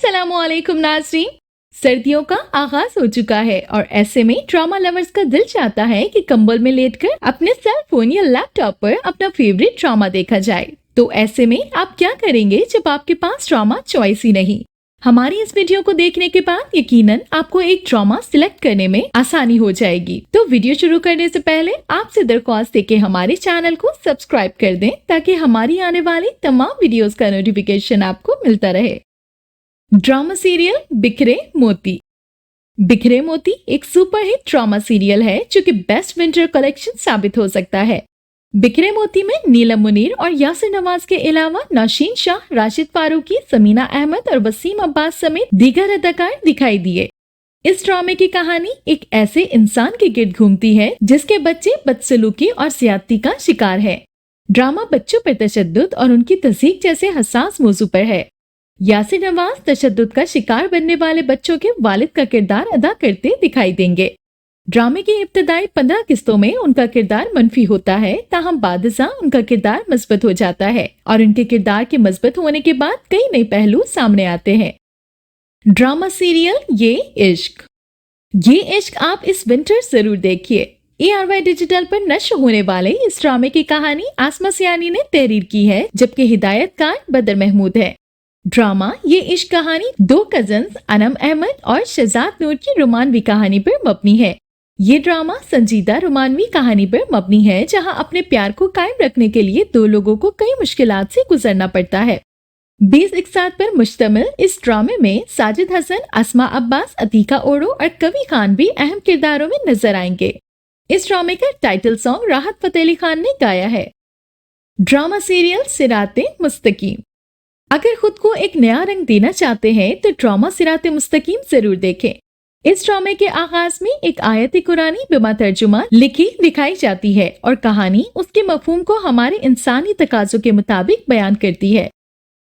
अस्सलामुअलैकुम नाज़रीन। सर्दियों का आगाज हो चुका है और ऐसे में ड्रामा लवर्स का दिल चाहता है कि कंबल में लेटकर अपने सेल फोन या लैपटॉप पर अपना फेवरेट ड्रामा देखा जाए। तो ऐसे में आप क्या करेंगे जब आपके पास ड्रामा चॉइस ही नहीं? हमारी इस वीडियो को देखने के बाद यकीनन आपको एक ड्रामा सिलेक्ट करने में आसानी हो जाएगी। तो वीडियो शुरू करने से पहले आपसे दरख्वास्त है कि हमारे चैनल को सब्सक्राइब कर दें ताकि हमारी आने वाली तमाम वीडियोस का नोटिफिकेशन आपको मिलता रहे। ड्रामा सीरियल बिखरे मोती। बिखरे मोती एक सुपरहिट ड्रामा सीरियल है जो कि बेस्ट विंटर कलेक्शन साबित हो सकता है। बिखरे मोती में नीलम मुनीर और यासिर नवाज के अलावा नौशीन शाह, राशिद फारूकी, समीना अहमद और वसीम अब्बास समेत दीगर अदाकार दिखाई दिए। इस ड्रामे की कहानी एक ऐसे इंसान के गिर्द घूमती है जिसके बच्चे बदसलूकी और ज्यादती का शिकार है। ड्रामा बच्चों पर तशद्दुद और उनकी तहज़ीक जैसे हसास मौजू पर है। यासिर नवाज तशद्दुद का शिकार बनने वाले बच्चों के वालिद का किरदार अदा करते दिखाई देंगे। ड्रामे की इब्तदाई 15 किस्तों में उनका किरदार मनफी होता है, ताहम बादशाह उनका किरदार मजबूत हो जाता है और उनके किरदार के मजबूत होने के बाद कई नए पहलू सामने आते हैं। ड्रामा सीरियल ये इश्क आप इस विंटर जरूर देखिए। ARY डिजिटल पर नश्र होने वाले इस ड्रामे की कहानी आसमा सियानी ने तहरीर की है, जबकि हिदायतकार बदर महमूद है। ड्रामा ये इश्क कहानी दो कजन्स अनम अहमद और शहजाद नूर की रोमानवी कहानी पर मबनी है। ये ड्रामा संजीदा रोमानवी कहानी पर मबनी है, जहां अपने प्यार को कायम रखने के लिए दो लोगों को कई मुश्किलात से गुजरना पड़ता है। 20 इकसात पर मुश्तमिल इस ड्रामे में साजिद हसन, अस्मा अब्बास, अतीका ओरो और कवि खान भी अहम किरदारों में नजर आएंगे। इस ड्रामे का टाइटल सॉन्ग राहत फतेह अली खान ने गाया है। ड्रामा सीरियल सिराते मुस्तकीम। अगर खुद को एक नया रंग देना चाहते हैं तो ड्रामा सिराते मुस्तकीम जरूर देखें। इस ड्रामे के आगाज में एक आयत कुरानी बिमा तर्जुमा लिखी दिखाई जाती है और कहानी उसके मफहूम को हमारे इंसानी तकाज़ों के मुताबिक बयान करती है।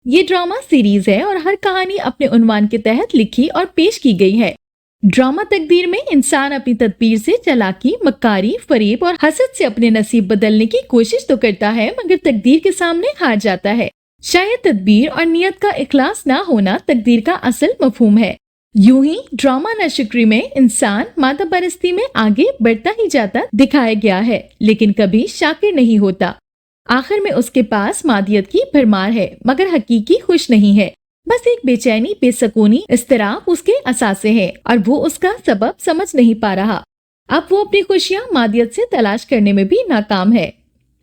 ये ड्रामा सीरीज है और हर कहानी अपने उन्वान के तहत लिखी और पेश की गई है। ड्रामा तकदीर में इंसान अपनी तदबीर से चालाकी, मक्कारी, फरेब और हसद से अपने नसीब बदलने की कोशिश तो करता है, मगर तकदीर के सामने हार जाता है। शायद तदबीर और नियत का इखलास ना होना तकदीर का असल मफहूम है। यूं ही ड्रामा नाशुक्री में इंसान मादा परस्ती में आगे बढ़ता ही जाता दिखाया गया है, लेकिन कभी शाकिर नहीं होता। आखिर में उसके पास मादियत की भरमार है, मगर हकीकी खुश नहीं है। बस एक बेचैनी, बेसकूनी, इस्तराब उसके असासे है और वो उसका सबब समझ नहीं पा रहा। अब वो अपनी खुशियाँ मादियत से तलाश करने में भी नाकाम है।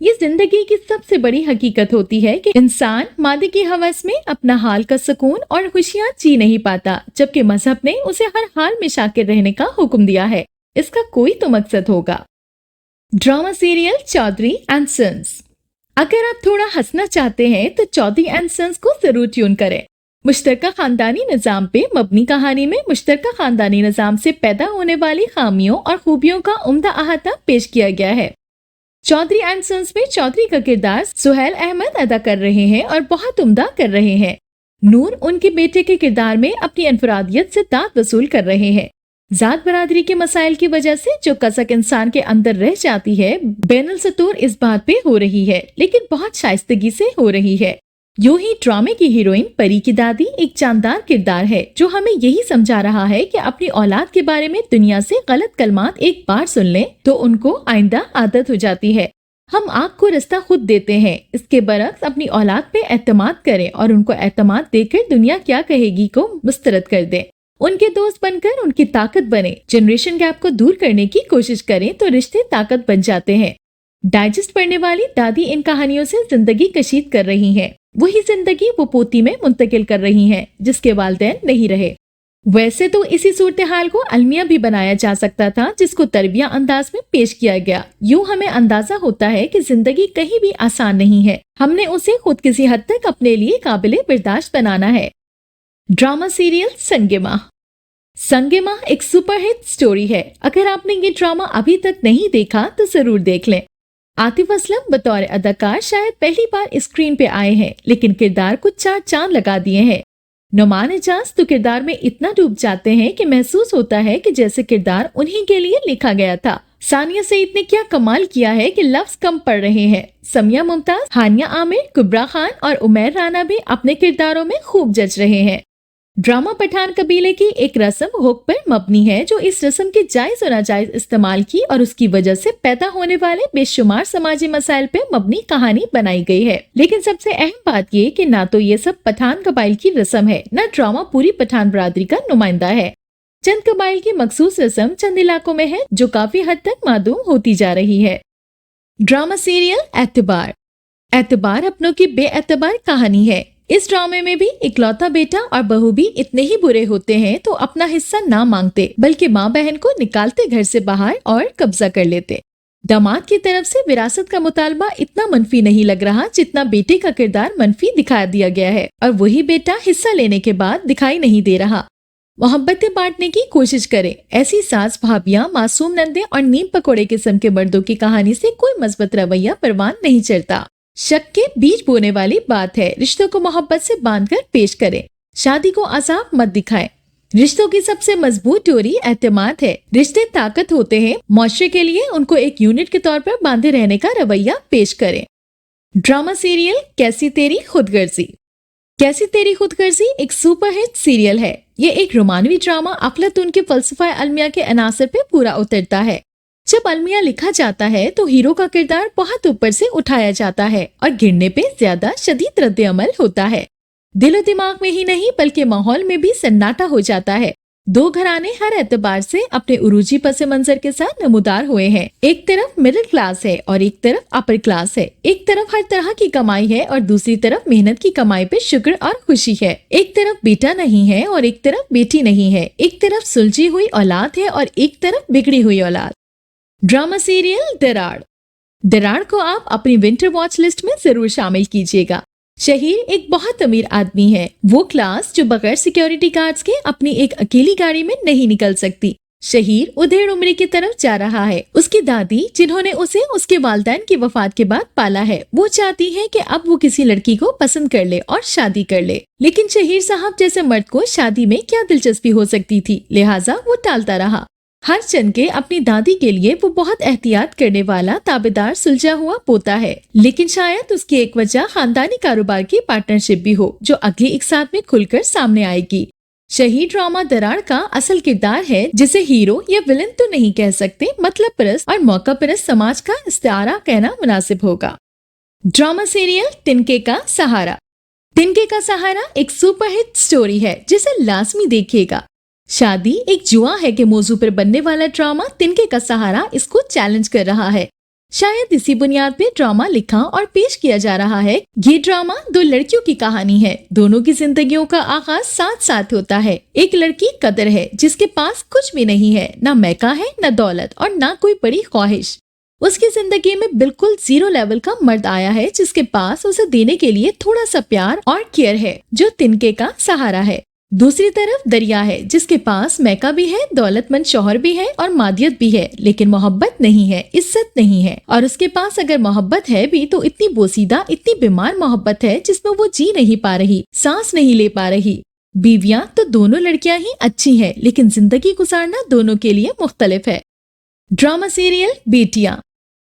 ये जिंदगी की सबसे बड़ी हकीकत होती है कि इंसान मादी की हवस में अपना हाल का सुकून और खुशियाँ जी नहीं पाता, जबकि मजहब ने उसे हर हाल में शाकिर रहने का हुक्म दिया है। इसका कोई तो मकसद होगा। Drama serial Chaudhry and sons. अगर आप थोड़ा हंसना चाहते हैं तो चौधरी एंड सन्स को जरूर ट्यून करें। मुश्तरका खानदानी निजाम पे मबनी कहानी में मुश्तरका खानदानी निजाम से पैदा होने वाली खामियों और खूबियों का उम्दा अहाता पेश किया गया है। चौधरी एंड सन्स में चौधरी का किरदार सुहेल अहमद अदा कर रहे हैं और बहुत उम्दा कर रहे हैं। नूर उनके बेटे के किरदार में अपनी अनफरादियत से दाद वसूल कर रहे हैं। जात बरादरी के मसाइल की वजह से जो कसक इंसान के अंदर रह जाती है, बैनुल सतूर इस बात पे हो रही है, लेकिन बहुत शाइस्तगी से हो रही है। यूं ही ड्रामे की हीरोइन परी की दादी एक जानदार किरदार है जो हमें यही समझा रहा है कि अपनी औलाद के बारे में दुनिया से गलत कलमात एक बार सुन लें तो उनको आइंदा आदत हो जाती है। हम आँख को रास्ता खुद देते हैं, इसके बरक्स अपनी औलाद पे एतमाद करें और उनको एतमाद देकर दुनिया क्या कहेगी को मुस्तरद कर दें। उनके दोस्त बनकर उनकी ताकत बने। जनरेशन गैप को दूर करने की कोशिश करें तो रिश्ते ताकत बन जाते हैं। डाइजेस्ट पढ़ने वाली दादी इन कहानियों से जिंदगी कशीद कर रही हैं। वही जिंदगी वो पोती में मुंतकिल कर रही हैं, जिसके वालिदैन नहीं रहे। वैसे तो इसी सूरत हाल को अलमिया भी बनाया जा सकता था, जिसको तरबिया अंदाज में पेश किया गया। यूं हमें अंदाजा होता है कि जिंदगी कहीं भी आसान नहीं है। हमने उसे खुद किसी हद तक अपने लिए काबिले बर्दाश्त बनाना है। ड्रामा सीरियल संगे माह एक सुपरहिट स्टोरी है। अगर आपने ये ड्रामा अभी तक नहीं देखा तो जरूर देख लें। आतिफ असलम बतौर अदाकार शायद पहली बार स्क्रीन पे आए हैं, लेकिन किरदार को 4 चांद लगा दिए हैं। नुमान एजाज तो किरदार में इतना डूब जाते हैं कि महसूस होता है कि जैसे किरदार उन्हीं के लिए लिखा गया था। सानिया सईद ने क्या कमाल किया है कि लफ्ज कम पड़ रहे हैं। समिया मुमताज, हानिया आमिर, कुबरा खान और उमैर राना भी अपने किरदारों में खूब जच रहे हैं। ड्रामा पठान कबीले की एक रस्म हुक पर मबनी है, जो इस रस्म के जायज और नाजायज इस्तेमाल की और उसकी वजह से पैदा होने वाले बेशुमार समाजी मसाइल पे मबनी कहानी बनाई गई है। लेकिन सबसे अहम बात ये कि ना तो ये सब पठान कबाइल की रस्म है, न ड्रामा पूरी पठान बरादरी का नुमाइंदा है। चंद कबाइल की मखसूस रस्म चंद इलाकों में है, जो काफी हद तक मादूम होती जा रही है। ड्रामा सीरियल एतबार। एतबार अपनों की बेएतबार कहानी है। इस ड्रामे में भी इकलौता बेटा और बहू भी इतने ही बुरे होते हैं तो अपना हिस्सा ना मांगते, बल्कि माँ बहन को निकालते घर से बाहर और कब्जा कर लेते। दामाद की तरफ से विरासत का मुतालबा इतना मनफी नहीं लग रहा जितना बेटे का किरदार मनफी दिखा दिया गया है, और वही बेटा हिस्सा लेने के बाद दिखाई नहीं दे रहा। मोहब्बतें बांटने की कोशिश करे, ऐसी सास भाभियां, मासूम नंदे और नीम पकोड़े किस्म के मर्दों की कहानी से कोई मजबूत रवैया परवान नहीं चढ़ता। शक के बीज बोने वाली बात है। रिश्तों को मोहब्बत से बांधकर पेश करें, शादी को अजाब मत दिखाएं। रिश्तों की सबसे मजबूत डोरी एतमाद है। रिश्ते ताकत होते हैं, मुआशरे के लिए उनको एक यूनिट के तौर पर बांधे रहने का रवैया पेश करें। ड्रामा सीरियल कैसी तेरी खुदगर्जी। कैसी तेरी खुदगर्जी एक सुपरहिट सीरियल है। ये एक रोमानवी ड्रामा अफलातून के फलसफा अलमिया के अनासर पे पूरा उतरता है। जब अलमिया लिखा जाता है तो हीरो का किरदार बहुत ऊपर से उठाया जाता है और गिरने पे ज्यादा शदीद रद्द अमल होता है। दिलो दिमाग में ही नहीं बल्कि माहौल में भी सन्नाटा हो जाता है। दो घराने हर एतबार से अपने उरूजी पस मंजर के साथ नमूदार हुए हैं। एक तरफ मिडिल क्लास है और एक तरफ अपर क्लास है। एक तरफ हर तरह की कमाई है और दूसरी तरफ मेहनत की कमाई पे शुक्र और खुशी है। एक तरफ बेटा नहीं है और एक तरफ बेटी नहीं है। एक तरफ सुलझी हुई औलाद है और एक तरफ बिगड़ी हुई औलाद। Drama serial दराड़। दराड़ को आप अपनी विंटर वॉच लिस्ट में जरूर शामिल कीजिएगा। शहीर एक बहुत अमीर आदमी है, वो क्लास जो बगैर सिक्योरिटी गार्ड्स के अपनी एक अकेली गाड़ी में नहीं निकल सकती। शहीर उधेड़ उम्र की तरफ जा रहा है। उसकी दादी, जिन्होंने उसे उसके वालिदैन की वफात के बाद पाला है, वो चाहती है कि अब वो किसी लड़की को पसंद कर ले और शादी कर ले। लेकिन शहीर साहब जैसे मर्द को शादी में क्या दिलचस्पी हो सकती थी, लिहाजा वो टालता रहा। हर चंद के अपनी दादी के लिए वो बहुत एहतियात करने वाला ताबेदार सुलझा हुआ पोता है। लेकिन शायद उसकी एक वजह खानदानी कारोबार की पार्टनरशिप भी हो, जो अगली एक साथ में खुलकर सामने आएगी। शहीद ड्रामा दराड़ का असल किरदार है, जिसे हीरो या विलन तो नहीं कह सकते, मतलब परस्त और मौका परस्त समाज का इस्तारा कहना मुनासिब होगा। ड्रामा सीरियल तिनके का सहारा। तिनके का सहारा एक सुपरहिट स्टोरी है जिसे लाजमी देखिएगा। शादी एक जुआ है के मौजू पर बनने वाला ड्रामा तिनके का सहारा इसको चैलेंज कर रहा है। शायद इसी बुनियाद पे ड्रामा लिखा और पेश किया जा रहा है। ये ड्रामा दो लड़कियों की कहानी है। दोनों की जिंदगियों का आगाज साथ साथ होता है। एक लड़की कदर है, जिसके पास कुछ भी नहीं है, ना मैका है, न दौलत और ना कोई बड़ी ख्वाहिश। उसकी जिंदगी में बिल्कुल जीरो लेवल का मर्द आया है, जिसके पास उसे देने के लिए थोड़ा सा प्यार और केयर है, जो तिनके का सहारा है। दूसरी तरफ दरिया है, जिसके पास मैका भी है, दौलतमंद शौहर भी है और मादियत भी है, लेकिन मोहब्बत नहीं है, इज्जत नहीं है। और उसके पास अगर मोहब्बत है भी तो इतनी बोसीदा, इतनी बीमार मोहब्बत है जिसमें वो जी नहीं पा रही, सांस नहीं ले पा रही। बीवियां तो दोनों लड़कियां ही अच्छी हैं, लेकिन जिंदगी गुजारना दोनों के लिए मुख्तलिफ है। ड्रामा सीरियल बेटियां।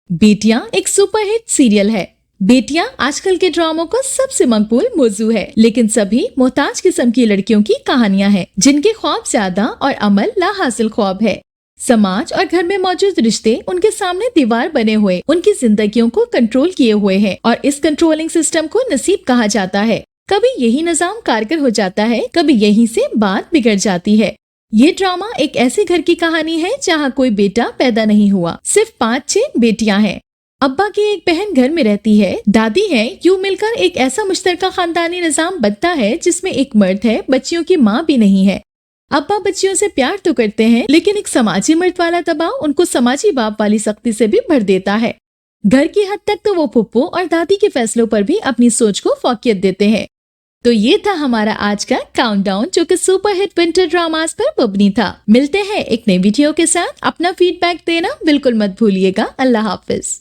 बेटियां एक सुपरहिट सीरियल है। बेटियां आजकल के ड्रामों का सबसे मकबूल मौजू है, लेकिन सभी मोहताज किस्म की लड़कियों की कहानियां हैं, जिनके ख्वाब ज्यादा और अमल ला हासिल ख्वाब है। समाज और घर में मौजूद रिश्ते उनके सामने दीवार बने हुए उनकी जिंदगियों को कंट्रोल किए हुए हैं, और इस कंट्रोलिंग सिस्टम को नसीब कहा जाता है। कभी यही निजाम कारगर हो जाता है, कभी यहीं से बात बिगड़ जाती है। ये ड्रामा एक ऐसे घर की कहानी है जहाँ कोई बेटा पैदा नहीं हुआ, सिर्फ 5-6 बेटियां हैं। अब्बा की एक बहन घर में रहती है, दादी है, यूं मिलकर एक ऐसा मुश्तरका खानदानी निजाम बनता है जिसमें एक मर्द है, बच्चियों की माँ भी नहीं है। अब्बा बच्चियों से प्यार तो करते हैं, लेकिन एक समाजी मर्द वाला दबाव उनको समाजी बाप वाली सख्ती से भी भर देता है। घर की हद तक तो वो फुप्पो और दादी के फैसलों पर भी अपनी सोच को फौकियत देते हैं। तो ये था हमारा आज का काउंटडाउन, जो कि सुपरहिट विंटर ड्रामास पर मबनी था। मिलते हैं एक नई वीडियो के साथ। अपना फीडबैक देना बिल्कुल मत भूलिएगा। अल्लाह हाफिज।